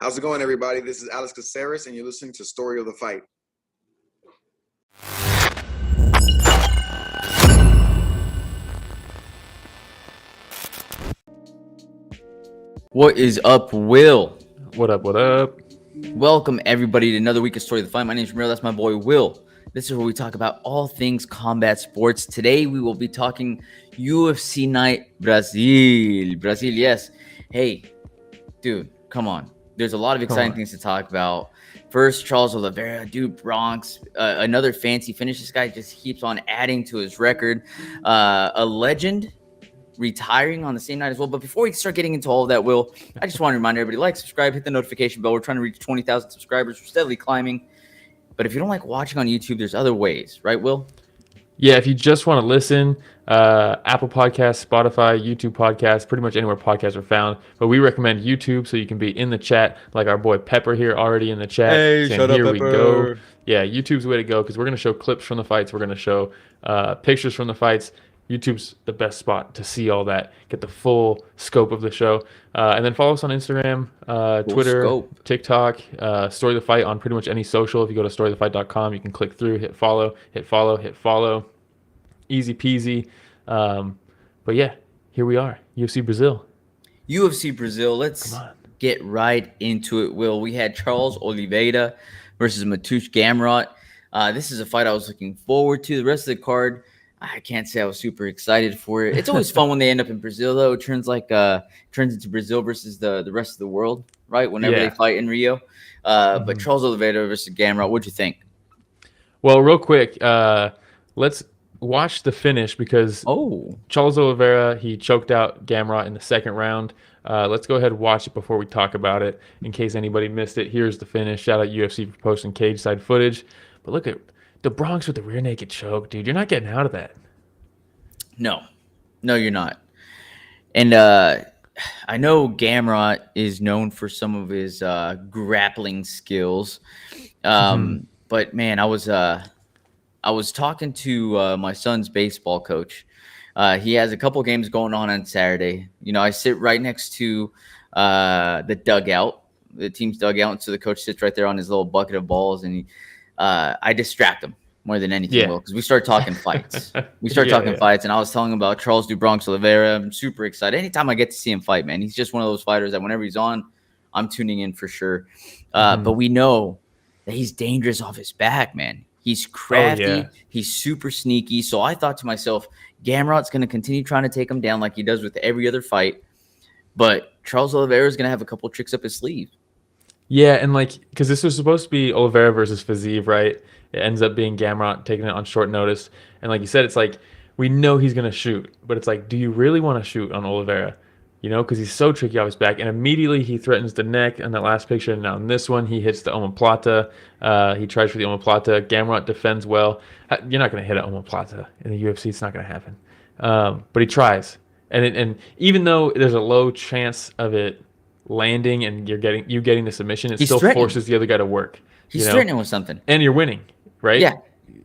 How's it going, everybody? This is Alex Caceres, and you're listening to Story of the Fight. What is up, Will? What up, what up? Welcome, everybody, to another week of Story of the Fight. My name is Ramiro. That's my boy, Will. This is where we talk about all things combat sports. Today, we will be talking UFC Night Brazil. Brazil, yes. Hey, dude, come on. There's a lot of exciting things to talk about. First, Charles Oliveira, dude, BRONX, another fancy finish. This guy just keeps on adding to his record. A legend retiring on the same night as well. But before we start getting into all of that, Will, I just want to remind everybody, like, subscribe, hit the notification bell. We're trying to reach 20,000 subscribers. We're steadily climbing. But if you don't like watching on YouTube, there's other ways, right, Will? Yeah, if you just want to listen, Apple Podcasts, Spotify, YouTube Podcasts, pretty much anywhere podcasts are found. But we recommend YouTube so you can be in the chat, like our boy Pepper here already in the chat. Hey, shut up, here we Pepper. go. Yeah, YouTube's the way to go because we're going to show clips from the fights. We're going to show pictures from the fights. YouTube's the best spot to see all that, get the full scope of the show. And then follow us on Instagram, Twitter, TikTok, Story of the Fight on pretty much any social. If you go to storyofthefight.com, you can click through, hit follow. Easy peasy. But yeah, here we are, UFC Brazil. UFC Brazil, let's get right into it, Will. We had Charles Oliveira versus Mateusz Gamrot. This is a fight I was looking forward to. The rest of the card, I can't say I was super excited for it. It's always fun when they end up in Brazil, though. It turns into Brazil versus the rest of the world, right? Whenever they fight in Rio. But Charles Oliveira versus Gamrot, what'd you think? Well, real quick, let's watch the finish because Charles Oliveira, he choked out Gamrot in the second round. Let's go ahead and watch it before we talk about it in case anybody missed it. Here's the finish. Shout out UFC for posting cage side footage. But look at the BRONX with the rear naked choke, dude. You're not getting out of that. No, you're not. And I know Gamrot is known for some of his grappling skills. But man, I was talking to my son's baseball coach. He has a couple games going on Saturday. You know, I sit right next to the dugout, the team's dugout. And so the coach sits right there on his little bucket of balls, and I distract him more than anything, because we start talking fights. Fights, and I was telling him about Charles BRONX Oliveira. I'm super excited. Anytime I get to see him fight, man, he's just one of those fighters that whenever he's on, I'm tuning in for sure. But we know that he's dangerous off his back, man. He's crafty. He's super sneaky. So I thought to myself, Gamrot's going to continue trying to take him down like he does with every other fight. But Charles Oliveira is going to have a couple tricks up his sleeve. Yeah, and because this was supposed to be Oliveira versus Fiziev, right? It ends up being Gamrot taking it on short notice. And like you said, it's like we know he's going to shoot. But it's like, do you really want to shoot on Oliveira? You know, because he's so tricky off his back. And immediately he threatens the neck in that last picture. And now in this one, he hits the omoplata. He tries for the omoplata. Gamrot defends well. You're not going to hit an omoplata in the UFC. It's not going to happen. But he tries. And even though there's a low chance of it landing and you getting the submission, it still forces the other guy to work. He's threatening with something. And you're winning, right? Yeah.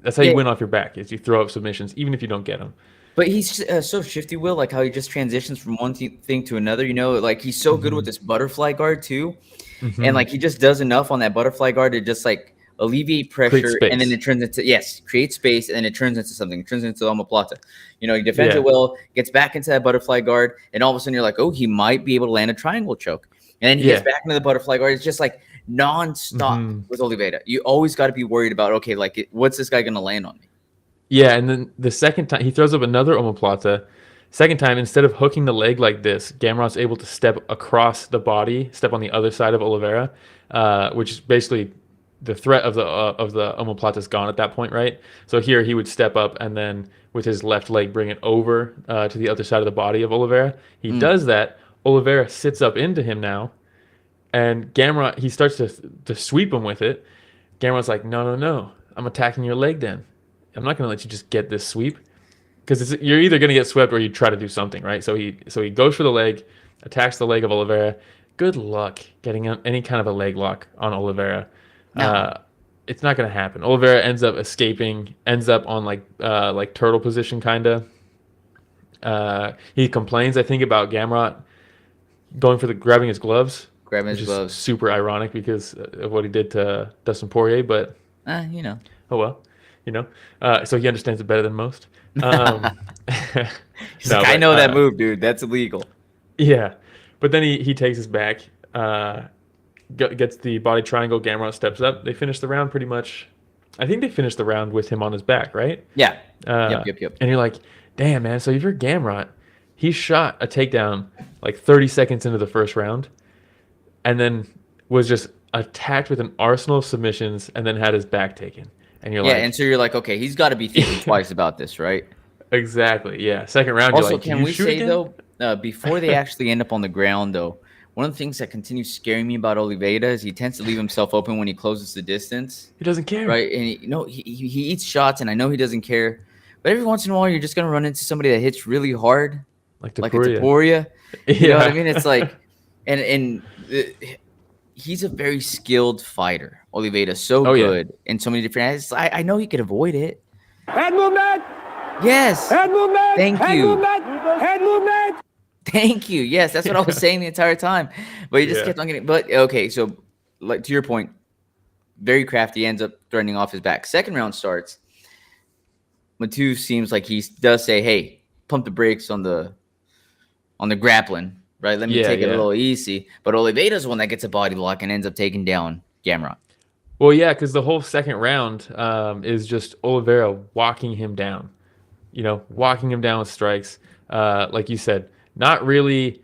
That's how you win off your back, is you throw up submissions, even if you don't get them. But he's so shifty, Will, like how he just transitions from one thing to another. You know, like he's so good with this butterfly guard too. And like he just does enough on that butterfly guard to just like alleviate pressure. And then it turns into, create space. And then it turns into something. It turns into omoplata. You know, he defends it well, gets back into that butterfly guard. And all of a sudden you're like, oh, he might be able to land a triangle choke. And then he gets back into the butterfly guard. It's just like nonstop with Oliveira. You always got to be worried about, okay, like what's this guy going to land on me? Yeah, and then the second time, he throws up another omoplata. Second time, instead of hooking the leg like this, Gamrot's able to step across the body, step on the other side of Oliveira, which is basically the threat of the omoplata is gone at that point, right? So here he would step up and then with his left leg bring it over to the other side of the body of Oliveira. He does that. Oliveira sits up into him now, and Gamrot, he starts to sweep him with it. Gamrot's like, no, I'm attacking your leg then. I'm not going to let you just get this sweep, because you're either going to get swept or you try to do something, right? So he goes for the leg, attacks the leg of Oliveira. Good luck getting any kind of a leg lock on Oliveira. No. It's not going to happen. Oliveira ends up escaping, ends up on like turtle position kind of. He complains, I think, about Gamrot grabbing his gloves. grabbing which his is gloves. super ironic because of what he did to Dustin Poirier. But You know. oh well, you know. So he understands it better than most. He's No, like, I but, know that move, dude. That's illegal. Yeah, but then he takes us back, gets the body triangle. Gamrot steps up. They finish the round pretty much. I think they finished the round with him on his back, right? Yeah. Yep. And you're like, damn, man. So if you're Gamrot, he shot a takedown like 30 seconds into the first round, and then was just attacked with an arsenal of submissions, and then had his back taken. And you're like, and so you're like, okay, he's got to be thinking twice about this, right? Exactly. Yeah. Second round. Also, you're like, can we say again? though, before they actually end up on the ground, though, one of the things that continues scaring me about Oliveira is he tends to leave himself open when he closes the distance. He doesn't care, right? And he eats shots, and I know he doesn't care. But every once in a while, you're just gonna run into somebody that hits really hard, like a Taporia. You know what I mean? It's like, he's a very skilled fighter. Oliveira, so good in so many different areas. I know he could avoid it. Head movement. Yes. Head movement. Thank Head you. Movement. Head movement. Thank you. Yes, that's what I was saying the entire time. But he just kept on getting. But okay, so like to your point, very crafty. Ends up threatening off his back. Second round starts. Mateusz seems like he does say, "Hey, pump the brakes on the grappling, right? Let me take it a little easy." But Oliveira's the one that gets a body block and ends up taking down Gamrot. Well, yeah, because the whole second round is just Oliveira walking him down. Walking him down with strikes. Like you said, not really,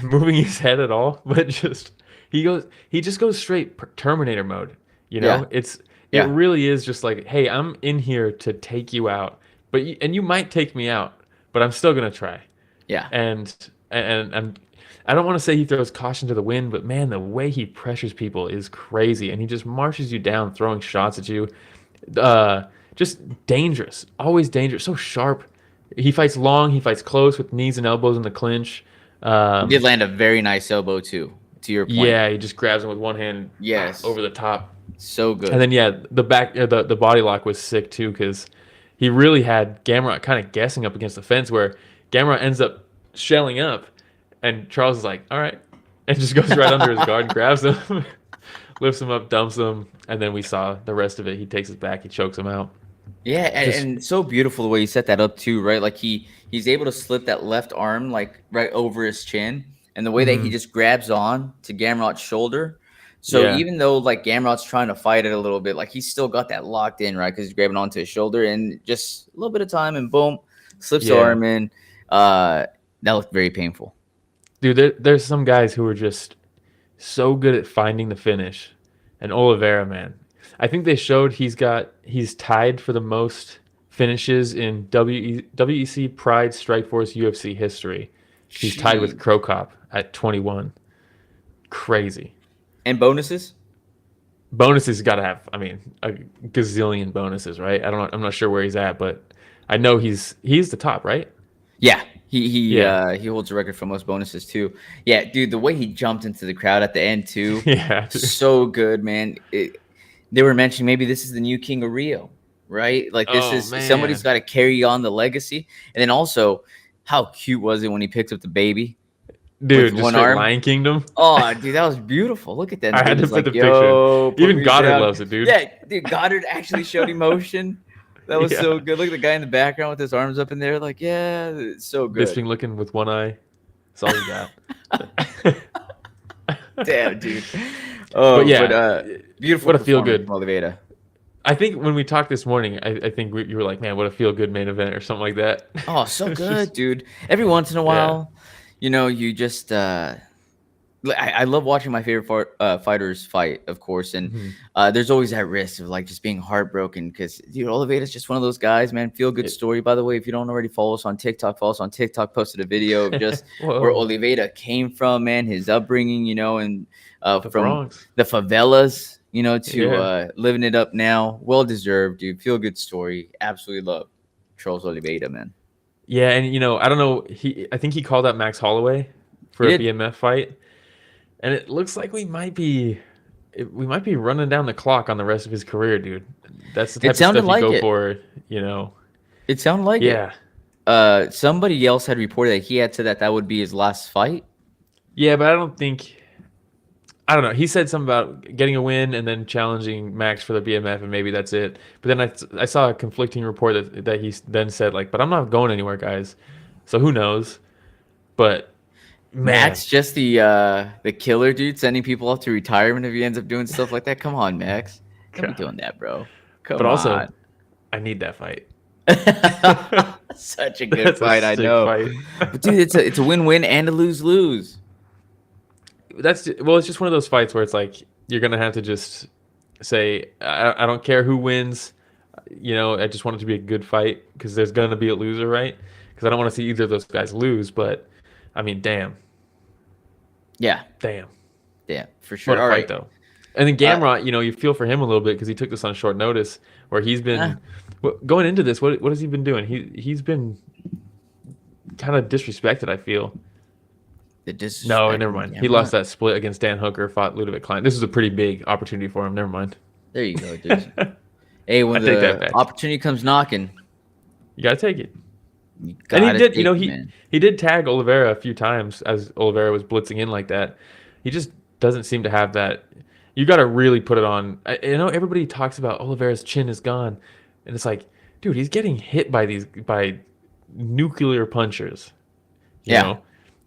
moving his head at all, but he just goes straight Terminator mode. It really is just like, hey, I'm in here to take you out, and you might take me out, but I'm still gonna try. Yeah. And I don't want to say he throws caution to the wind, but man, the way he pressures people is crazy, and he just marches you down, throwing shots at you. Just dangerous, always dangerous, so sharp. He fights long, he fights close with knees and elbows in the clinch. He did land a very nice elbow too, to your point. Yeah, he just grabs him with one hand over the top. So good. And then the back the body lock was sick too, because he really had Gamrot kind of guessing up against the fence, where Gamrot ends up shelling up, and Charles is like, all right, and just goes right under his guard and grabs him, lifts him up, dumps him, and then we saw the rest of it. He takes his back, he chokes him out. Yeah, and so beautiful the way you set that up too, right? Like he's able to slip that left arm like right over his chin, and the way that he just grabs on to Gamrot's shoulder. So even though like Gamrot's trying to fight it a little bit, like he's still got that locked in, right? Because he's grabbing onto his shoulder, and just a little bit of time, and boom, slips the arm in. That looked very painful. Dude, there's some guys who are just so good at finding the finish, and Oliveira, man. I think they showed he's tied for the most finishes in WEC Pride Strikeforce UFC history. He's tied with Crow Cop at 21. Crazy. And bonuses? Bonuses got to have, a gazillion bonuses, right? I'm not sure where he's at, but I know he's the top, right? Yeah. He holds the record for most bonuses too. Yeah, dude, the way he jumped into the crowd at the end too. Yeah. So good, man. They were mentioning maybe this is the new King of Rio, right? Like somebody's got to carry on the legacy. And then also, how cute was it when he picked up the baby? Dude, just one arm. Lion Kingdom. Oh, dude, that was beautiful. Look at that. I had to put the picture. Even Goddard loves it, dude. Yeah, dude, Goddard actually showed emotion. That was so good. Look at the guy in the background with his arms up in there. Like, yeah, it's so good. Bisping looking with one eye. That's all he got. Damn, dude. Oh, beautiful. What a feel good Oliveira. I think when we talked this morning, I think you were like, man, what a feel good main event or something like that. Oh, so good, dude. Every once in a while, you just I love watching my favorite fighters fight, of course, and there's always that risk of like just being heartbroken because, dude, Oliveira's just one of those guys, man. Feel good story. By the way, if you don't already follow us on TikTok, follow us on TikTok. Posted a video of just where Oliveira came from, man, his upbringing, and from BRONX. The favelas, to living it up now. Well deserved, dude. Feel good story. Absolutely love Charles Oliveira, man. Yeah, and I don't know. I think he called out Max Holloway for a BMF fight. And it looks like we might be running down the clock on the rest of his career, dude. That's the type of stuff you go for, It sounded like it. Somebody else had reported that he had said that would be his last fight. Yeah, but I don't know. He said something about getting a win and then challenging Max for the BMF, and maybe that's it. But then I saw a conflicting report that he then said, like, but I'm not going anywhere, guys. So who knows? But Max just the killer dude, sending people off to retirement if he ends up doing stuff like that. Come on, Max. Don't be doing that, bro. Come on. Also, I need that fight. Such a good fight, I know. Fight. But dude, it's a win-win and a lose-lose. It's just one of those fights where it's like you're gonna have to just say, I don't care who wins. I just want it to be a good fight because there's gonna be a loser, right? Because I don't want to see either of those guys lose. But I mean, damn. Yeah, for sure. What a fight, though. And then Gamrot, you feel for him a little bit because he took this on short notice, where he's been going into this. What has he been doing? He's been kind of disrespected, I feel. No, never mind. He lost that split against Dan Hooker, fought Ludovic Klein. This was a pretty big opportunity for him. Never mind. There you go, dude. Hey, when the opportunity comes knocking, you gotta take it. And he did. He did tag Oliveira a few times as Oliveira was blitzing in like that. He just doesn't seem to have that. You got to really put it on. Everybody talks about Oliveira's chin is gone, and it's like, dude, he's getting hit by nuclear punchers. You know?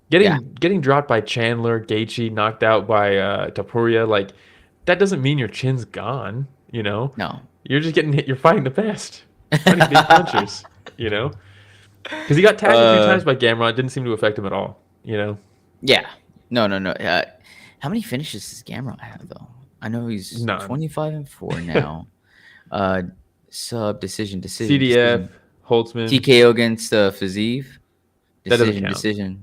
Getting dropped by Chandler, Gaethje, knocked out by Topuria, like that doesn't mean your chin's gone. No, you're just getting hit. You're fighting the best, fighting big punchers. Because he got tagged a few times by Gamrot, didn't seem to affect him at all. Yeah, no. How many finishes does Gamrot have though? I know he's 25-4 now. Sub decision. CDF, Holtzman, TKO against Fazeev. That doesn't count. Decision.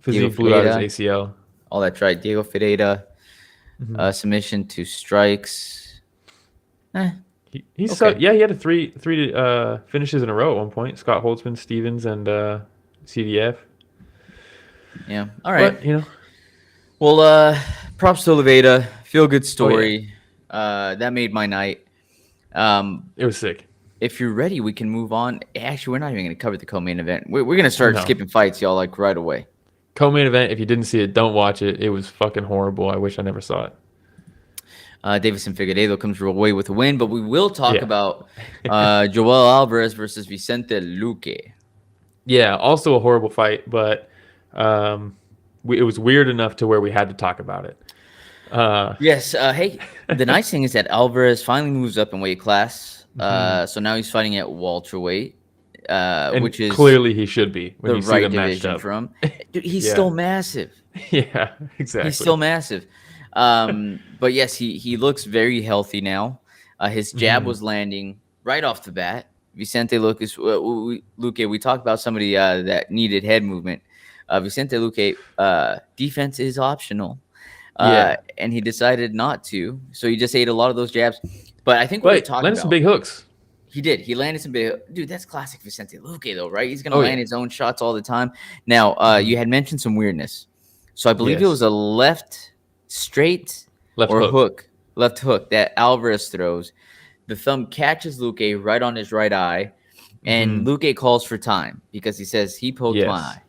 Fazeev blew out his ACL. Oh, that's right. Diego Ferreira. Submission to strikes. He's okay. He had three finishes in a row at one point. Scott Holtzman, Stevens, and CDF. Yeah. All right. But, Well, props to Oliveira. Feel good story. That made my night. It was sick. If you're ready, we can move on. Actually, we're not even going to cover the co-main event. We're going to start skipping fights, y'all, like right away. Co-main event, if you didn't see it, don't watch it. It was fucking horrible. I wish I never saw it. Davison Figueiredo comes away with a win, but we will talk about Joel Alvarez versus Vicente Luque. Yeah, also a horrible fight, but it was weird enough to where we had to talk about it. Yes. Hey, the nice thing is that Alvarez finally moves up in weight class. So now he's fighting at welterweight, which is clearly he should be when the right division for him. Dude, he's still massive. Yeah, exactly. He's still massive. But yes, he looks very healthy now. His jab was landing right off the bat. Vicente Luque, we talked about somebody that needed head movement. Vicente Luque, defense is optional. And he decided not to. So he just ate a lot of those jabs. But I think what we're talking landed about, some big hooks. He did. He landed some big. Dude, that's classic Vicente Luque, though, right? He's going to land his own shots all the time. Now, you had mentioned some weirdness. So I believe it was a left hook that Alvarez throws. The thumb catches Luque right on his right eye, and Luque calls for time because he says he poked my eye.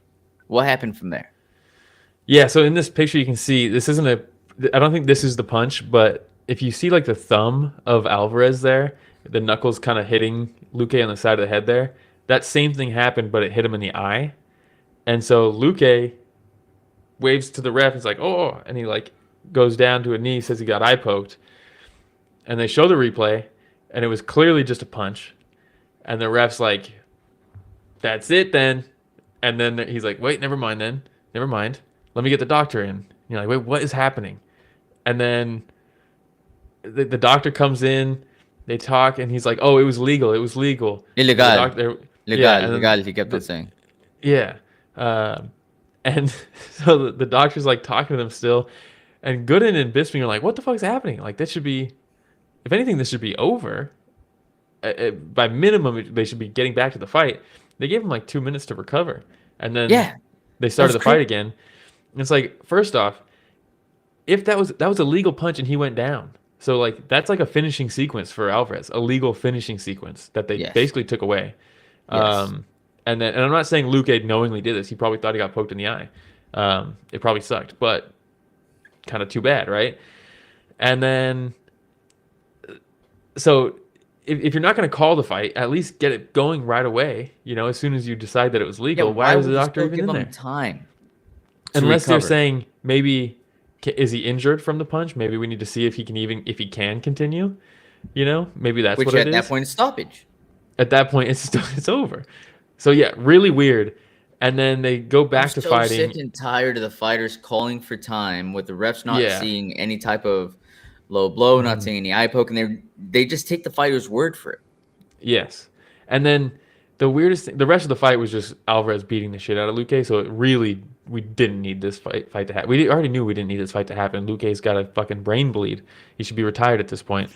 What happened from there? Yeah, so in this picture you can see I don't think this is the punch, but if you see like the thumb of Alvarez there, the knuckles kind of hitting Luque on the side of the head there, that same thing happened, but it hit him in the eye. And so Luque waves to the ref. He's like, oh, and he like goes down to a knee, says he got eye poked. And they show the replay, and it was clearly just a punch. And the ref's like, that's it then. And then he's like, wait, never mind then. Never mind. Let me get the doctor in. And you're like, wait, what is happening? And then the doctor comes in, they talk, and he's like, oh, it was legal. It was legal. Illegal. Legal, he kept saying. Yeah. And so the doctor's like talking to them still. And Gooden and Bisping are like, what the fuck's happening? Like, this should be, if anything, this should be over. By minimum, they should be getting back to the fight. They gave him like 2 minutes to recover. And then they started the fight again. And it's like, first off, if that was a legal punch and he went down. So like that's like a finishing sequence for Alvarez, a legal finishing sequence that they basically took away. And I'm not saying Luque knowingly did this. He probably thought he got poked in the eye. It probably sucked, but kind of too bad, right? And then, so if you're not going to call the fight, at least get it going right away. As soon as you decide that it was legal. Why was the doctor even in there? Time. Unless they're saying maybe is he injured from the punch? Maybe we need to see if he can continue. Maybe that's what it is. Which at that point is stoppage. At that point, it's over. So yeah, really weird. And then they go back to fighting. I'm so sick and tired of the fighters calling for time with the refs not seeing any type of low blow, not seeing any eye poke, and they just take the fighter's word for it. Yes. And then the weirdest thing, the rest of the fight was just Alvarez beating the shit out of Luque. So we didn't need this fight to happen. We already knew we didn't need this fight to happen. Luque's got a fucking brain bleed. He should be retired at this point.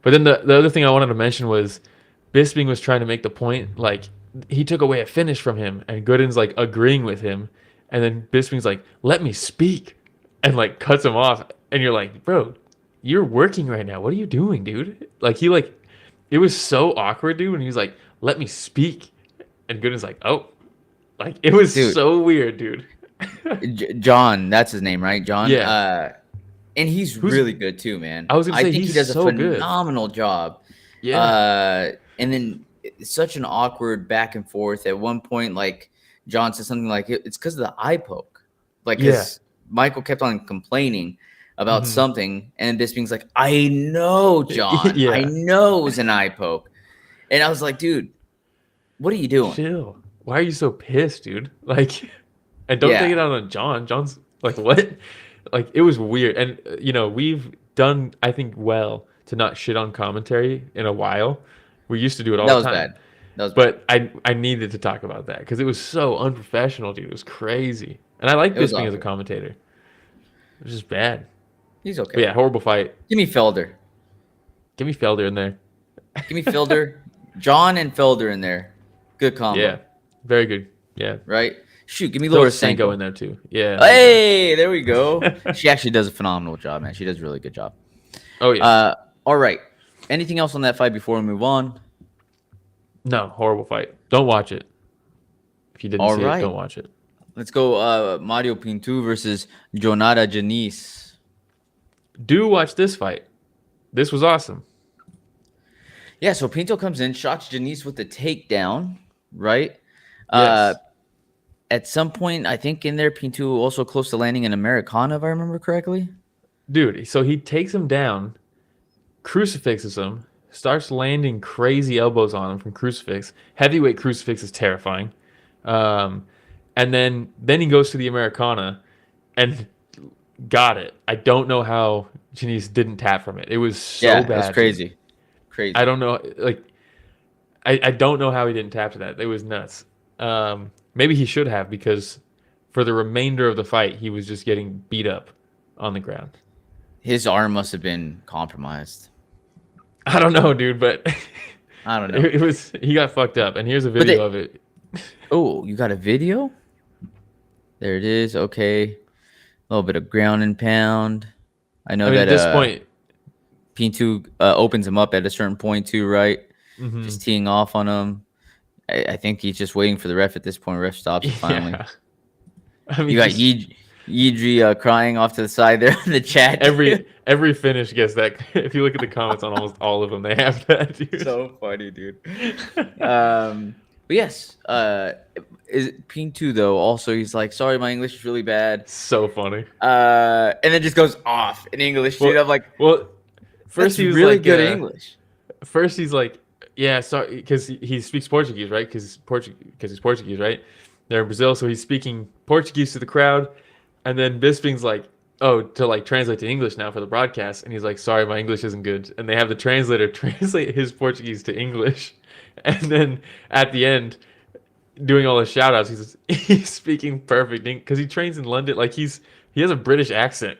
But then the other thing I wanted to mention was Bisping was trying to make the point, like, he took away a finish from him, and Gooden's like agreeing with him, and then Bisping's like, let me speak, and like cuts him off, and you're like, bro, you're working right now. What are you doing, dude? Like, it was so awkward, dude, when he was like, let me speak, and Gooden's like, oh, like, it was so weird, dude. John, that's his name, right? John? Yeah. And he's really good too, man. I was gonna say, think he does so a phenomenal job. Yeah. And then such an awkward back and forth. At one point, like, John said something like, it's because of the eye poke. Like, Michael kept on complaining about something, and Bisping's like, I know, John. I know it was an eye poke. And I was like, dude, what are you doing? Chill. Why are you so pissed, dude? Like, and don't take it out on John. John's like, what? Like, it was weird. And, we've done, I think, well to not shit on commentary in a while. We used to do it all the time. That was bad. But I needed to talk about that because it was so unprofessional, dude. It was crazy. And I like Bisping as a commentator. It was just bad. He's okay. But yeah, horrible fight. Give me Felder. Give me Felder in there. Give me Felder. John and Felder in there. Good combo. Yeah. Very good. Yeah. Right? Shoot, give me Lorisenko in there too. Yeah. Hey, there we go. She actually does a phenomenal job, man. She does a really good job. Oh, yeah. All right. Anything else on that fight before we move on? No, horrible fight. Don't watch it. If you didn't see it, don't watch it. Let's go Mario Pinto versus Jhonata Diniz. Do watch this fight. This was awesome. Yeah, so Pinto comes in, shocks Diniz with the takedown, right? Yes. At some point, I think in there, Pinto also close to landing an Americana, if I remember correctly. Dude, so he takes him down, crucifixes him, starts landing crazy elbows on him from crucifix. Heavyweight crucifix is terrifying. And then he goes to the Americana and got it. I don't know how Diniz didn't tap from it. It was so bad. Yeah, that's crazy. Crazy. I don't know. Like, I don't know how he didn't tap to that. It was nuts. Maybe he should have, because for the remainder of the fight, he was just getting beat up on the ground. His arm must have been compromised. I don't know, dude, but I don't know. It was, he got fucked up, and here's a video of it. Oh, you got a video? There it is. Okay, a little bit of ground and pound. I know that at this point, Pinto opens him up at a certain point too, right? Mm-hmm. Just teeing off on him. I think he's just waiting for the ref at this point. Ref stops it finally. Yeah. I mean, you got Yidri crying off to the side there in the chat. Every finish gets that. If you look at the comments on almost all of them, they have that, dude. So funny, dude. But yes, Pinto though, also he's like, sorry, my English is really bad. So funny. And then just goes off in English. Dude. I'm like, first he was really like, good English. First he's like, yeah, sorry, because he speaks Portuguese, right? Because he's Portuguese, right? They're in Brazil, so he's speaking Portuguese to the crowd, and then Bisping's like, oh, to like translate to English now for the broadcast, and he's like, sorry, my English isn't good, and they have the translator translate his Portuguese to English, and then at the end, doing all the shout outs, he's speaking perfect because he trains in London, like he has a British accent.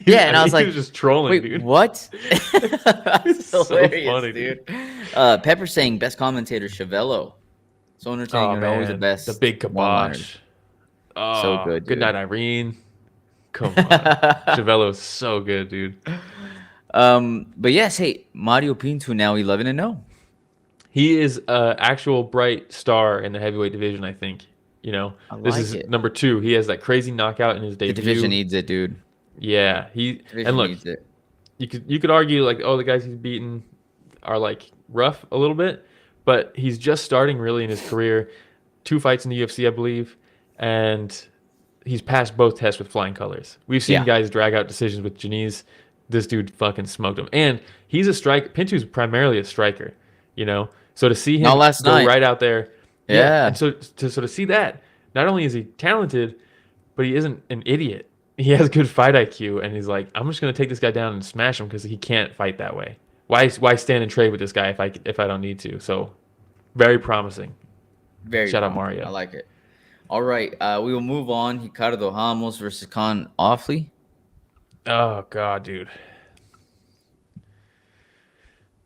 Yeah, and I was like, he was just trolling, wait, dude. What? That's so hilarious, funny, dude. Pepper saying best commentator Chavello. So entertaining, and always the best. The big kibosh. Oh, so good. Dude. Good night, Irene. Come on, Chavello's so good, dude. But yes, hey, Mario Pinto now 11-0. He is an actual bright star in the heavyweight division, I think. This is number 2. He has that crazy knockout in his debut. The division needs it, dude. Yeah, Division needs it. You could argue like, oh, the guys he's beaten are like rough a little bit, but he's just starting really in his career. 2 fights in the UFC, I believe, and he's passed both tests with flying colors. We've seen guys drag out decisions with Diniz. This dude fucking smoked him, and he's a striker. Pinto's primarily a striker, So to see him go right out there, and so to see that, not only is he talented, but he isn't an idiot. He has good fight IQ, and he's like, I'm just gonna take this guy down and smash him because he can't fight that way. Why stand and trade with this guy if I don't need to? So, very promising. Shout out Mario. I like it. All right, we will move on. Ricardo Ramos versus Kaan Ofli. Oh God, dude.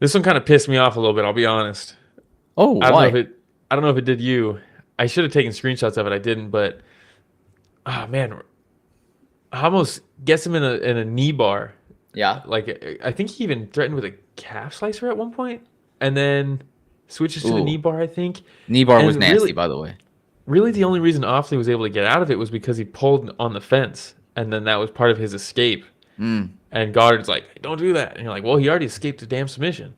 This one kind of pissed me off a little bit. I'll be honest. Oh, why? I don't know if it did you. I should have taken screenshots of it. I didn't, but man, Ramos gets him in a knee bar. Yeah. Like I think he even threatened with a calf slicer at one point, and then switches to the knee bar. I think knee bar was nasty, by the way. Really, the only reason Ofli was able to get out of it was because he pulled on the fence, and then that was part of his escape. And Goddard's like, hey, don't do that. And you're like, well, he already escaped a damn submission.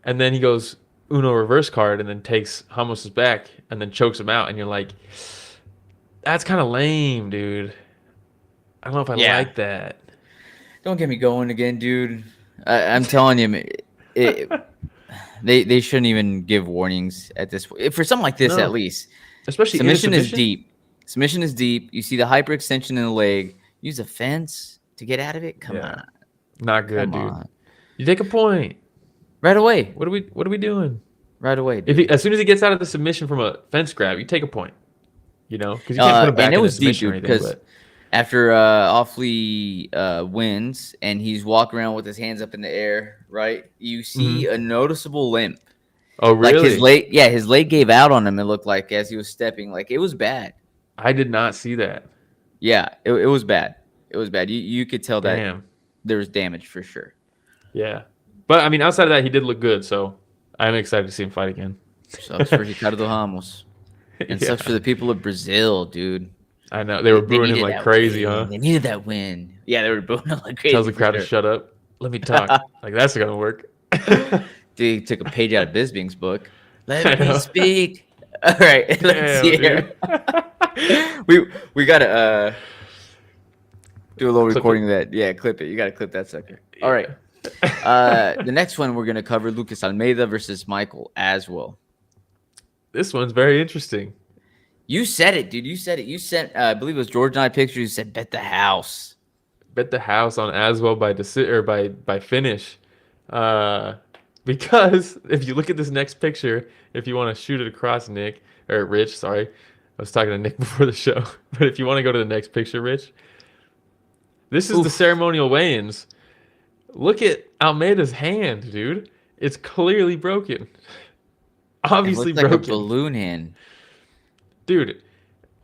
And then he goes Uno reverse card and then takes Ramos's back and then chokes him out. And you're like, that's kind of lame, dude. I don't know if I like that. Don't get me going again, dude. I'm telling you, they shouldn't even give warnings at this point. For something like this, at least. Especially submission is deep. Submission is deep. You see the hyperextension in the leg. Use a fence to get out of it. Come on. Not good, dude. You take a point right away. What are we doing? Right away. As soon as he gets out of the submission from a fence grab, you take a point. Because you can't put him back in the submission or anything. Because after Ofli wins and he's walking around with his hands up in the air, right? You see a noticeable limp. Oh, really? Like his leg gave out on him. It looked like as he was stepping, like it was bad. I did not see that. Yeah, it was bad. It was bad. You could tell that there was damage for sure. Yeah, but I mean, outside of that, he did look good. So I'm excited to see him fight again. Sucks for Ricardo Ramos, and sucks for the people of Brazil, dude. I know they were booing him like crazy, huh? They needed that win. Yeah, they were booing him like crazy. Tells the crowd to shut up. Let me talk. Like that's gonna work. Dude, he took a page out of Bisbing's book. Let me speak. All right, let's see here. we gotta do a little recording of that. Yeah, clip it. You gotta clip that sucker. All right. The next one we're gonna cover: Lucas Almeida versus Michael Aswell. This one's very interesting. You said it, dude. You said it. You sent, I believe it was George and I pictures. You said bet the house. Bet the house on Aswell by finish. Because if you look at this next picture, if you want to shoot it across, Nick or Rich, sorry, I was talking to Nick before the show. But if you want to go to the next picture, Rich, this is the ceremonial weigh-ins. Look at Almeida's hand, dude. It's clearly broken. Obviously broken. Like a balloon hand. Dude,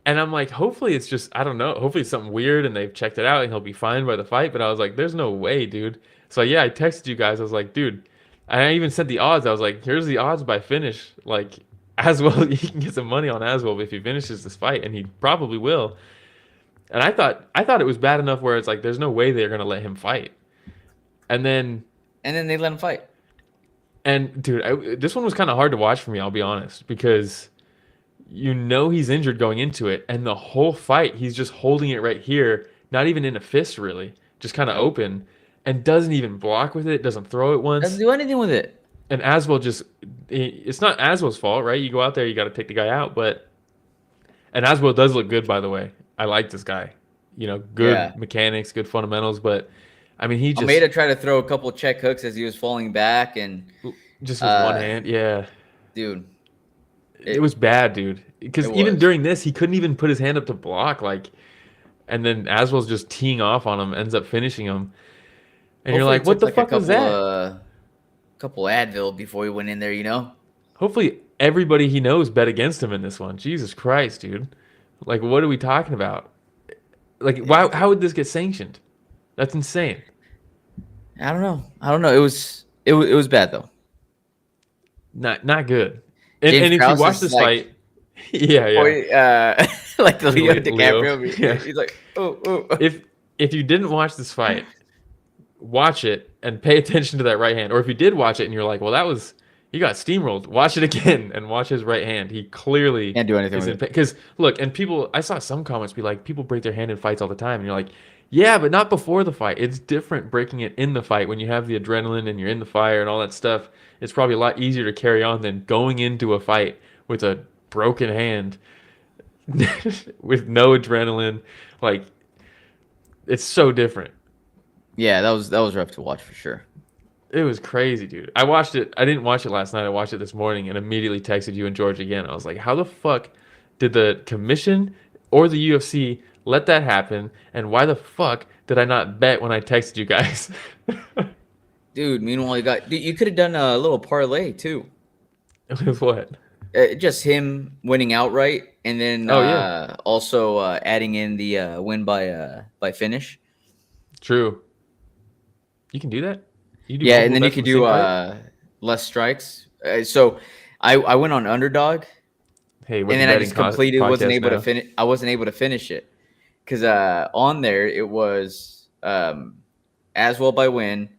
and I'm like, hopefully it's just, I don't know, hopefully it's something weird and they've checked it out and he'll be fine by the fight. But I was like, there's no way, dude. So yeah, I texted you guys. I was like, dude, and I even sent the odds. I was like, here's the odds by finish. Like, Aswell, you can get some money on Aswell if he finishes this fight, and he probably will. And I thought it was bad enough where it's like, there's no way they're gonna let him fight. And then they let him fight. And dude, this one was kind of hard to watch for me. I'll be honest, because he's injured going into it, and the whole fight he's just holding it right here, not even in a fist really, just kind of open, and doesn't even block with it, doesn't throw it once, doesn't do anything with it. And Aswell it's not Aswell's fault, right? You go out there, you got to take the guy out, and Aswell does look good, by the way. I like this guy, good mechanics, good fundamentals, but I mean, he just Almeida tried to throw a couple of check hooks as he was falling back, and just with one hand, dude. It was bad, dude. Because even during this, he couldn't even put his hand up to block. And then Aswell's just teeing off on him, ends up finishing him. And you're like, what the fuck was that? A couple Advil before he went in there, Hopefully everybody he knows bet against him in this one. Jesus Christ, dude. Like, what are we talking about? Like, how would this get sanctioned? That's insane. I don't know. It was bad though. Not good. And if you watch this fight, Yeah, yeah. Or, like the Leo DiCaprio. Leo. Yeah. He's like, oh. If you didn't watch this fight, watch it and pay attention to that right hand. Or if you did watch it and you're like, well, he got steamrolled. Watch it again and watch his right hand. He clearly Can't do anything with it. Because look, and I saw some comments be like, people break their hand in fights all the time, and you're like, yeah, but not before the fight. It's different breaking it in the fight when you have the adrenaline and you're in the fire and all that stuff. It's probably a lot easier to carry on than going into a fight with a broken hand with no adrenaline. Like, it's so different. Yeah, that was rough to watch for sure. It was crazy, dude. I watched it. I didn't watch it last night. I watched it this morning and immediately texted you and George again. I was like, how the fuck did the commission or the UFC let that happen? And why the fuck did I not bet when I texted you guys? Dude, meanwhile, you could have done a little parlay too. With what? Just him winning outright, and then also adding in the win by finish. True. You can do that? You do and then you could do less strikes. So I went on underdog. Hey, and then I just completely wasn't able to finish. I wasn't able to finish it because on there it was Aswell by win,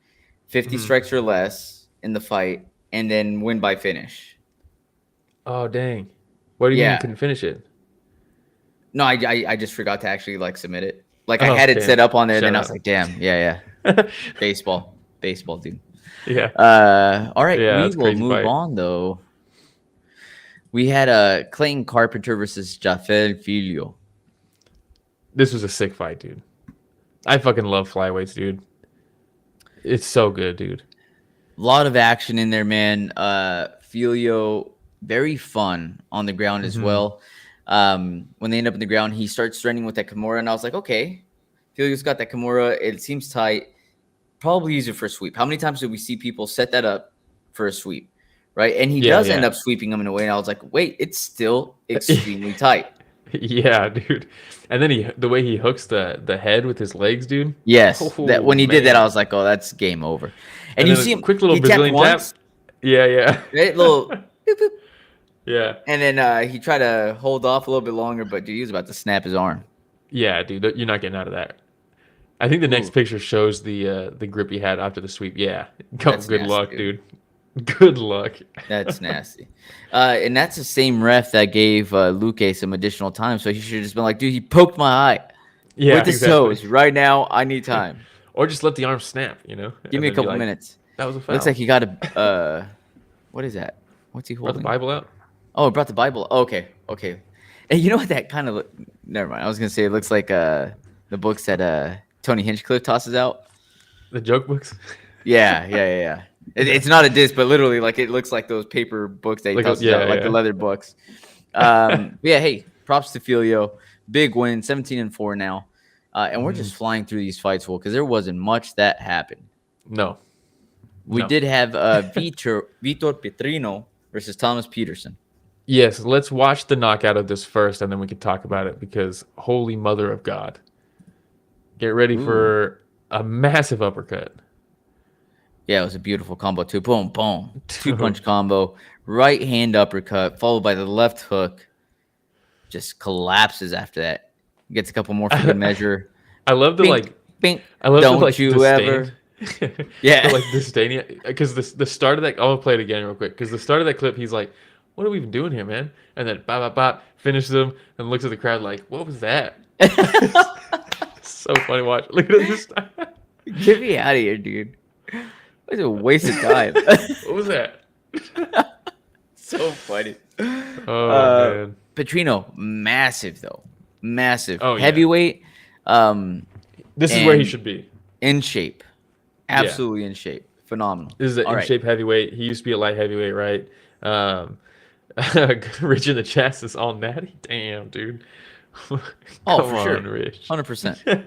50 strikes or less in the fight, and then win by finish. Oh dang! What do you mean you couldn't finish it? No, I just forgot to actually like submit it. Like I had it set up on there, and then I was like, damn, yeah. Baseball, dude. Yeah. All right, Yeah, we will move on though. We had Clayton Carpenter versus Jafel Filho. This was a sick fight, dude. I fucking love flyweights, dude. It's so good, dude. A lot of action in there, man. Filho, very fun on the ground as well. When they end up in the ground, he starts trending with that Kimura, and I was like, okay, Filho's got that Kimura. It seems tight. Probably use it for a sweep. How many times did we see people set that up for a sweep, right? And he does end up sweeping him in a way, and I was like, wait, it's still extremely tight. Yeah, dude. And then the way he hooks the head with his legs, dude. Yes, that when he did that, I was like, oh, that's game over. And you see him quick little Brazilian tap. Yeah. Right, little boop, boop. Yeah. And then he tried to hold off a little bit longer, but dude, he was about to snap his arm. Yeah, dude, you're not getting out of that. I think the next picture shows the grip he had after the sweep. Yeah. Good luck, dude. Good luck. That's nasty. And that's the same ref that gave Luque some additional time. So he should have just been like, dude, he poked my eye with his toes. Right now, I need time. Or just let the arm snap, you know? Give me a couple minutes. That was a foul. Looks like he got a... what is that? What's he holding? Brought the Bible out? Oh, it brought the Bible. Oh, okay. And you know what that kind of... Never mind. I was going to say it looks like the books that Tony Hinchcliffe tosses out. The joke books? Yeah. It's not a disc, but literally, like, it looks like those paper books that he tosses out, like the leather books. Hey, props to Filho. Big win, 17-4 now. And we're just flying through these fights, because there wasn't much that happened. No. We did have Vitor Petrino versus Thomas Petersen. Yes, let's watch the knockout of this first, and then we can talk about it, because holy mother of God. Get ready for a massive uppercut. Yeah, it was a beautiful combo, too. Boom, boom. 2-punch combo. Right hand uppercut, followed by the left hook. Just collapses after that. Gets a couple more for good measure. I love the, bink. I love Don't the, you disdain. ever... Yeah. The, disdain. Because the start of that... I'm going to play it again real quick. Because the start of that clip, he's like, what are we even doing here, man? And then finishes him and looks at the crowd like, what was that? So funny to watch. Look at this. Get me out of here, dude. It's a waste of time. What was that? So funny. Oh, man. Petrino, massive, though. Massive. Oh, yeah. Heavyweight. This is where he should be. In shape. Absolutely in shape. Phenomenal. This is an in-shape heavyweight. He used to be a light heavyweight, right? Rich in the chest is all natty. Damn, dude. For sure. Rich. 100%.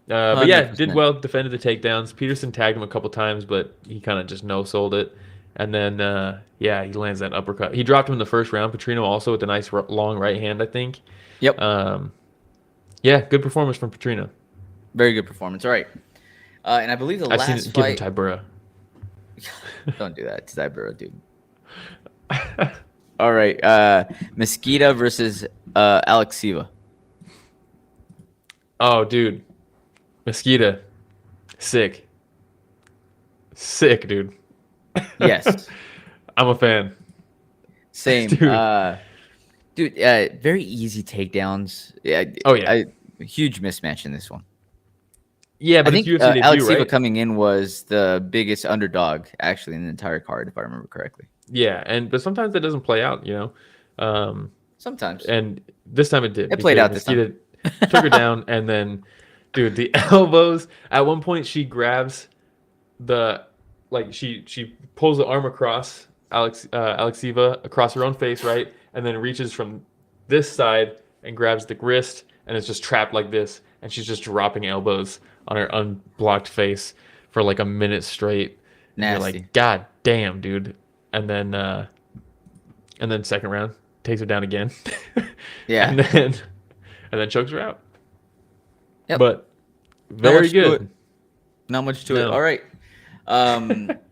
But yeah, did well, defended the takedowns. Petersen tagged him a couple times, but he kind of just no-sold it. And then, he lands that uppercut. He dropped him in the first round. Petrino also with a nice long right hand, I think. Yep. Good performance from Petrino. Very good performance. All right. And I believe the last seen it fight... give him Tybura. Don't do that to Tybura, dude. All right. Mesquita versus Alekseeva. Oh, dude. Mesquita. Sick. Sick, dude. Yes. I'm a fan. Same. Dude. Dude, very easy takedowns. Yeah. Oh, yeah. Huge mismatch in this one. Yeah, I but think it's UFC debut, Alekseeva right? coming in was the biggest underdog actually in the entire card, if I remember correctly. Yeah, but sometimes that doesn't play out, Sometimes. And this time it did. It played out this Mesquita took her down, and then, dude, the elbows. At one point, she grabs she pulls the arm across Alekseeva across her own face, right, and then reaches from this side and grabs the wrist, and it's just trapped like this, and she's just dropping elbows on her unblocked face for like a minute straight. Nasty. You're like, God damn, dude. And then second round takes her down again. Yeah. and then chokes her out. Yep. But very to good. Not much to it. No. All right.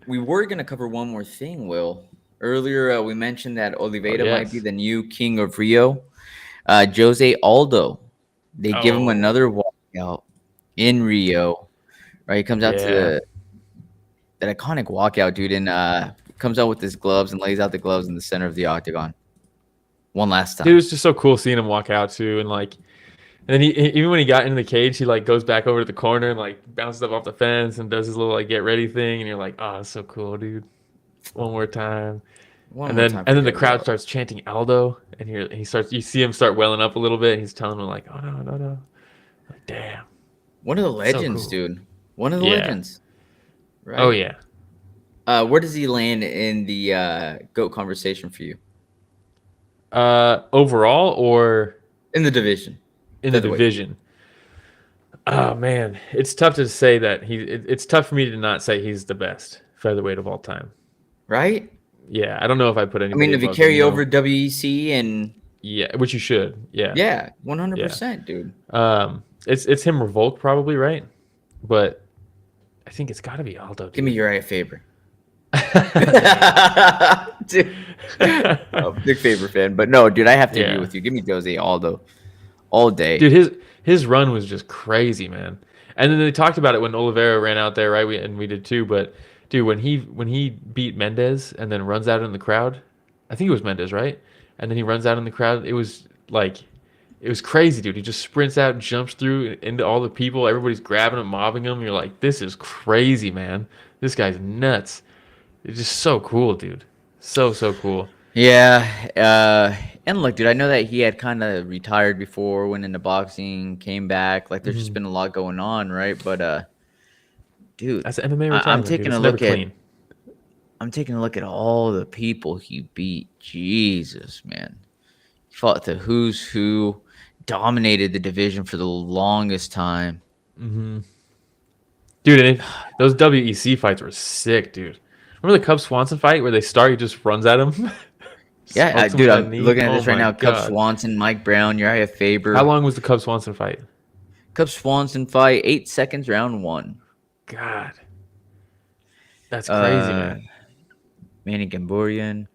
We were going to cover one more thing, Will. Earlier, we mentioned that Oliveira might be the new king of Rio. Jose Aldo. They give him another walkout in Rio. Right? He comes out to that iconic walkout, dude, and comes out with his gloves and lays out the gloves in the center of the octagon. One last time. Dude, it was just so cool seeing him walk out, too. And then he even when he got into the cage, he like goes back over to the corner and like bounces up off the fence and does his little like get ready thing, and you're like, oh, that's so cool, dude. One more time. And then the crowd starts chanting Aldo, and you see him start welling up a little bit, and he's telling them like, oh no. Like, damn. One of the legends, cool. dude. One of the legends. Right? Oh yeah. Where does he land in the GOAT conversation for you? Overall or in the division? In the division. Oh man, it's tough to say that it's tough for me to not say he's the best featherweight of all time. Right? Yeah, I don't know if I put anybody. I mean, if you carry over WEC and which you should. Yeah, 100%, dude. It's him or Volk probably, right? But I think it's got to be Aldo. Dude. Give me Uriah Faber. Dude. Oh, big Faber fan, but no, dude, I have to agree with you. Give me Jose Aldo all day, dude. His run was just crazy, man. And then they talked about it when Oliveira ran out there, right? We did too. But dude, when he beat Mendez and then runs out in the crowd, I think it was Mendez, right? And then he runs out in the crowd. It was crazy, dude. He just sprints out, jumps through into all the people. Everybody's grabbing him, mobbing him. You're like, this is crazy, man. This guy's nuts. It's just so cool, dude. So cool. Yeah. And look, dude, I know that he had kind of retired before, went into boxing, came back. Like, there's just been a lot going on, right? But, dude, that's an MMA retirement. I'm taking a look at all the people he beat. Jesus, man. He fought the who's who, dominated the division for the longest time. Mm-hmm. Dude, and those WEC fights were sick, dude. Remember the Cub Swanson fight where he just runs at him? Yeah, dude, I'm looking at this right now. Cub Swanson, Mike Brown, Uriah Faber. How long was the Cub Swanson fight? Cub Swanson fight, 8 seconds, round 1. God. That's crazy, man. Manny Gamborian.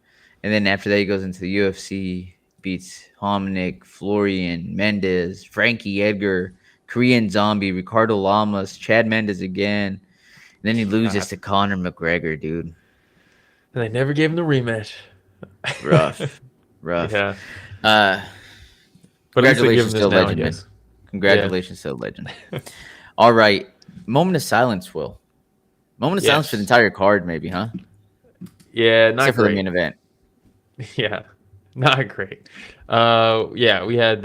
And then after that, he goes into the UFC, beats Hominick, Florian, Mendez, Frankie Edgar, Korean Zombie, Ricardo Lamas, Chad Mendez again. And then he loses to Conor McGregor, dude. And they never gave him the rematch. Rough. Yeah. But congratulations to the legend, man. Congratulations to the legend. All right. Moment of silence, Will. Moment of silence for the entire card, maybe, huh? Yeah, not except great. For the main event. Yeah, not great. We had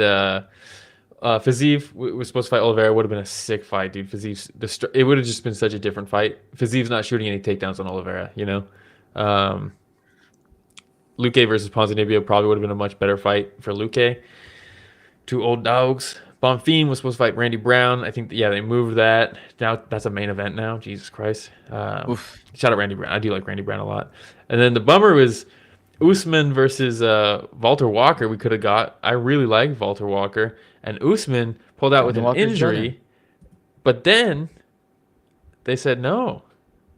Fiziev was supposed to fight Oliveira. Would have been a sick fight, dude. It would have just been such a different fight. Fiziev's not shooting any takedowns on Oliveira, you know. Luque versus Ponzinibbio probably would have been a much better fight for Luque. Two old dogs. Bonfim was supposed to fight Randy Brown. I think, they moved that. Now that's a main event now. Jesus Christ. Shout out Randy Brown. I do like Randy Brown a lot. And then the bummer was Usman versus Walter Walker. We could have got. I really like Walter Walker. And Usman pulled out with an injury. But then they said, no,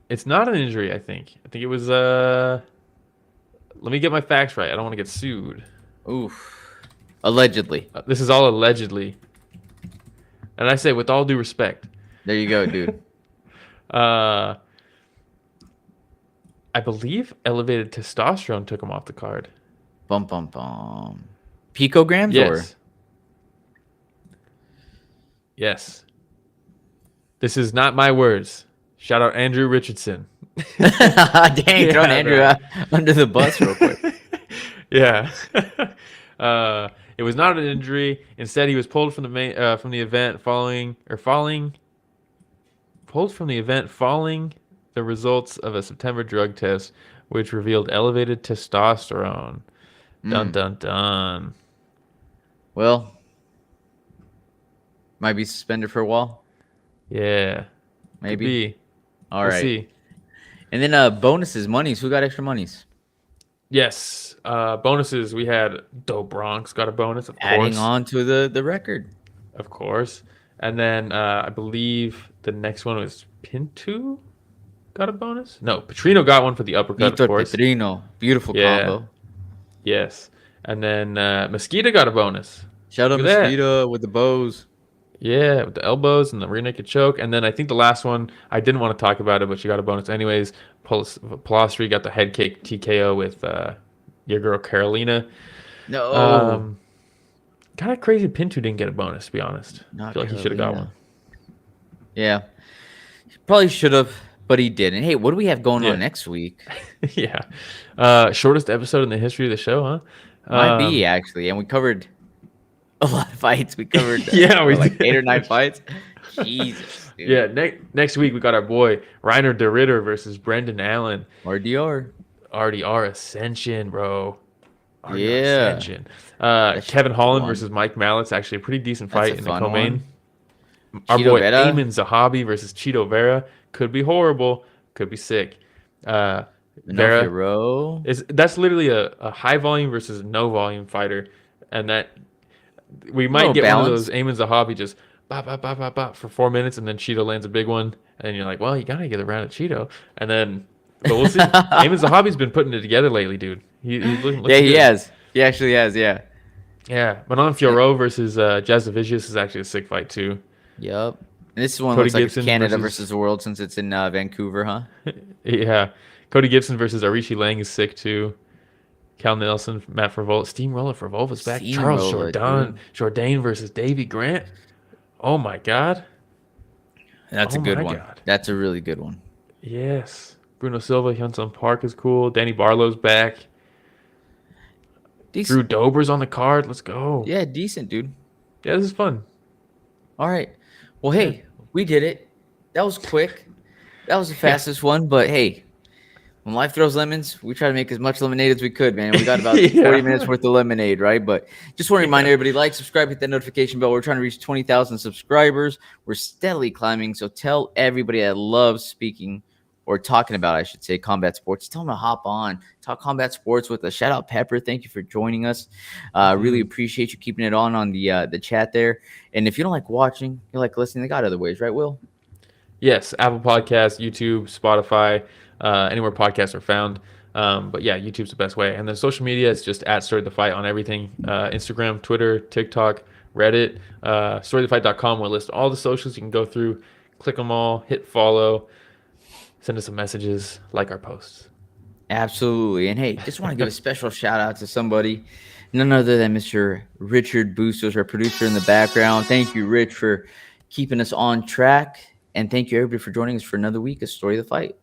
it's not an injury, I think. I think it was Let me get my facts right. I don't want to get sued. Oof. Allegedly. This is all allegedly. And I say with all due respect. There you go, dude. I believe elevated testosterone took him off the card. Bum, bum, bum. Picograms? Yes. Or? Yes. This is not my words. Shout out Andrew Richardson. Dang, throwing Andrew under the bus real quick. Yeah. It was not an injury. Instead, he was pulled from the event following the results of a September drug test, which revealed elevated testosterone. Dun dun dun. Well, might be suspended for a while. Yeah. Maybe. All We'll right. see. And then bonuses, monies. Who got extra monies? Yes. Bonuses. We had BRONX got a bonus, of Adding course. on to the record. Of course. And then I believe the next one was Pinto got a bonus. No, Petrino got one for the uppercut, Vitor, of course. Petrino. Beautiful combo. Yes. And then Mesquita got a bonus. Shout out Look at that. Mesquita with the bows. Yeah, with the elbows and the rear naked choke. And then I think the last one, I didn't want to talk about it, but she got a bonus anyways. Palastri got the head kick TKO with your girl Carolina. No. Kind of crazy Pinto didn't get a bonus, to be honest. I feel like he should have got one. Yeah. Probably should have, but he didn't. Hey, what do we have going on next week? Yeah. Shortest episode in the history of the show, huh? Might be, actually. And we covered a lot of fights. We covered we like did. 8 or 9 fights. Jesus, dude. Yeah, next week we got our boy Reiner de Ritter versus Brendan Allen. RDR. RDR Ascension, bro. RDR Yeah. Ascension. Kevin Holland versus Mike Mallett's actually a pretty decent fight in the co-main. Our Cheeto boy Vera. Eamon Zahabi versus Cheeto Vera. Could be horrible. Could be sick. Vera that's literally a high volume versus no volume fighter, and that we might get one of those Eamon Zahabi just bop, bop, bop, bop, bop for 4 minutes, and then Cheeto lands a big one, and you're like, well, you gotta get around at Cheeto, and then but we'll see. Eamon Zahabi's been putting it together lately, dude. He's looking Yeah, he good. has. He actually has. Yeah. Yeah, Manon Fiorot versus Jazavicius is actually a sick fight too. Yep. And this one Cody looks like Gibson it's Canada versus versus the world since it's in Vancouver, huh? Yeah, Cody Gibson versus Arishi Lang is sick too. Cal Nelson, Matt Frevola, Steamroller Frevolva's back. Charles Jourdain versus Davey Grant. Oh my God. That's a good one. God. That's a really good one. Yes. Bruno Silva, Hyun-Sung Park is cool. Danny Barlow's back. Decent. Drew Dober's on the card. Let's go. Yeah, decent, dude. Yeah, this is fun. All right. Well, hey, we did it. That was quick. That was the fastest one, but hey, when life throws lemons, we try to make as much lemonade as we could, man. We got about 40 minutes worth of lemonade, right? But just want to remind everybody, like, subscribe, hit that notification bell. We're trying to reach 20,000 subscribers. We're steadily climbing, so tell everybody that loves speaking or talking about, I should say, combat sports. Tell them to hop on, talk combat sports with us. Shout out Pepper. Thank you for joining us. Really appreciate you keeping it on the chat there. And if you don't like watching, you like listening, they got other ways, right, Will? Yes, Apple Podcasts, YouTube, Spotify, anywhere podcasts are found. But yeah, YouTube's the best way. And then social media, it's just at Story the Fight on everything. Instagram, Twitter, TikTok, Reddit, storythefight.com will list all the socials. You can go through, click them all, hit follow, send us some messages, like our posts. Absolutely. And hey, just want to give a special shout out to somebody, none other than Mr. Richard Bustos, our producer in the background. Thank you, Rich, for keeping us on track. And thank you, everybody, for joining us for another week of Story of the Fight.